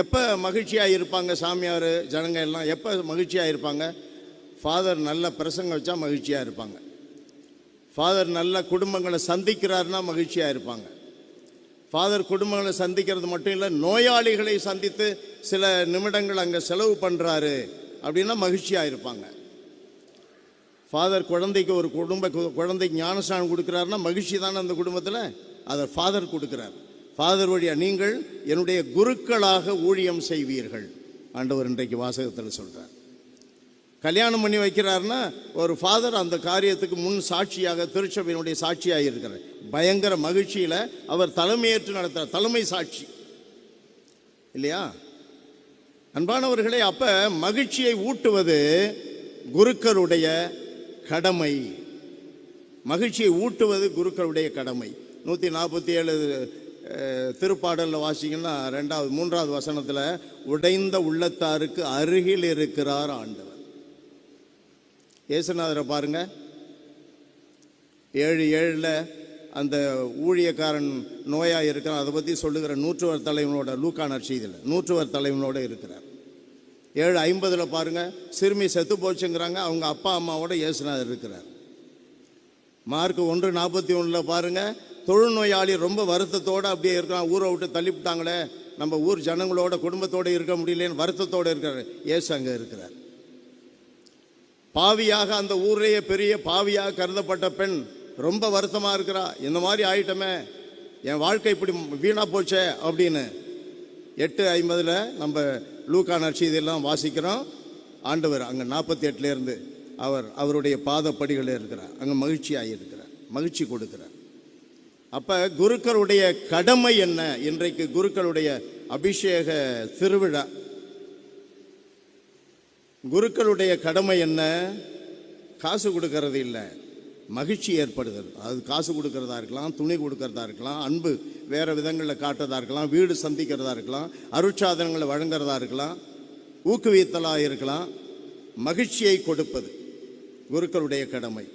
எப்போ மகிழ்ச்சியாக இருப்பாங்க சாமியார் ஜனங்க எல்லாம்? எப்போ மகிழ்ச்சியாக இருப்பாங்க? ஃபாதர் நல்ல பிரசங்கம் வச்சா மகிழ்ச்சியாக இருப்பாங்க. ஃபாதர் நல்ல குடும்பங்களை சந்திக்கிறாருன்னா மகிழ்ச்சியாக இருப்பாங்க. ஃபாதர் குடும்பங்களை சந்திக்கிறது மட்டும் இல்லை, நோயாளிகளை சந்தித்து சில நிமிடங்கள் அங்கே செலவு பண்ணுறாரு அப்படின்னா மகிழ்ச்சியாக இருப்பாங்க. ஃபாதர் குழந்தைக்கு ஒரு குழந்தைக்கு ஞானஸ்நானம் கொடுக்குறாருன்னா மகிழ்ச்சி தானே அந்த குடும்பத்தில். அதை ஃபாதர் கொடுக்குறார். ஃபாதர் வழியாக நீங்கள் என்னுடைய குருக்களாக ஊழியம் செய்வீர்கள் ஆண்டவர் இன்றைக்கு வாசகத்தில் சொல்கிறார். கல்யாணம் பண்ணி வைக்கிறாருன்னா ஒரு ஃபாதர் அந்த காரியத்துக்கு முன் சாட்சியாக, திருச்சபையினுடைய சாட்சியாக இருக்கிறார். பயங்கர மகிழ்ச்சியில் அவர் தலைமையேற்று நடத்துகிறார், தலைமை சாட்சி இல்லையா அன்பானவர்களே? அப்போ மகிழ்ச்சியை ஊட்டுவது குருக்களுடைய கடமை. மகிழ்ச்சியை ஊட்டுவது குருக்களுடைய கடமை. 147 திருப்பாடலில் வாசிங்கன்னா 3வது வசனத்தில், உடைந்த உள்ளத்தாருக்கு அருகில் இருக்கிறார் ஆண்டவர். இயேசுநாதரை பாருங்க, 7:7 அந்த ஊழியக்காரன் நோயாக இருக்கிறான், அதை பற்றி சொல்லுகிற நூற்றுவர் தலைவனோட, லூக்கான செய்தியில் நூற்றுவர் தலைவனோடு இருக்கிறார். 7:50 பாருங்க, சிறுமி செத்து போச்சுங்கிறாங்க, அவங்க அப்பா அம்மாவோட இயேசுநாதர் இருக்கிறார். மார்க் 1:41 பாருங்க, தொழுநோயாளி ரொம்ப வருத்தத்தோடு அப்படியே இருக்கிறான், ஊரை விட்டு தள்ளிவிட்டாங்களே, நம்ம ஊர் ஜனங்களோட குடும்பத்தோடு இருக்க முடியலன்னு வருத்தத்தோடு இருக்கிறார். இயேசு அங்கே இருக்கிறார். பாவியாக, அந்த ஊர்லேயே பெரிய பாவியாக கருதப்பட்ட பெண் ரொம்ப வருத்தமாக இருக்கிறா, இந்த மாதிரி ஆயிட்டமே, என் வாழ்க்கை இப்படி வீணாக போச்சே அப்படின்னு 8:50 நம்ம லூக்கான செய்தியெல்லாம் வாசிக்கிறோம். ஆண்டவர் அங்கே 48 அவருடைய பாதப்படிகளில் இருக்கிறார். அங்கே மகிழ்ச்சியாக இருக்கிறார், மகிழ்ச்சி கொடுக்கிறார். அப்போ குருக்களுடைய கடமை என்ன? இன்றைக்கு குருக்களுடைய அபிஷேக திருவிழா. குருக்களுடைய கடமை என்ன? காசு கொடுக்கறது இல்லை, மகிழ்ச்சி ஏற்படுகிறது. அது காசு கொடுக்கறதா இருக்கலாம், துணி கொடுக்கறதா இருக்கலாம், அன்பு வேறு விதங்களில் காட்டுறதா இருக்கலாம், வீடு சந்திக்கிறதா இருக்கலாம், அருட்சாதனங்களை வழங்குறதா இருக்கலாம், ஊக்குவித்தலாக இருக்கலாம். மகிழ்ச்சியை கொடுப்பது குருக்களுடைய கடமை.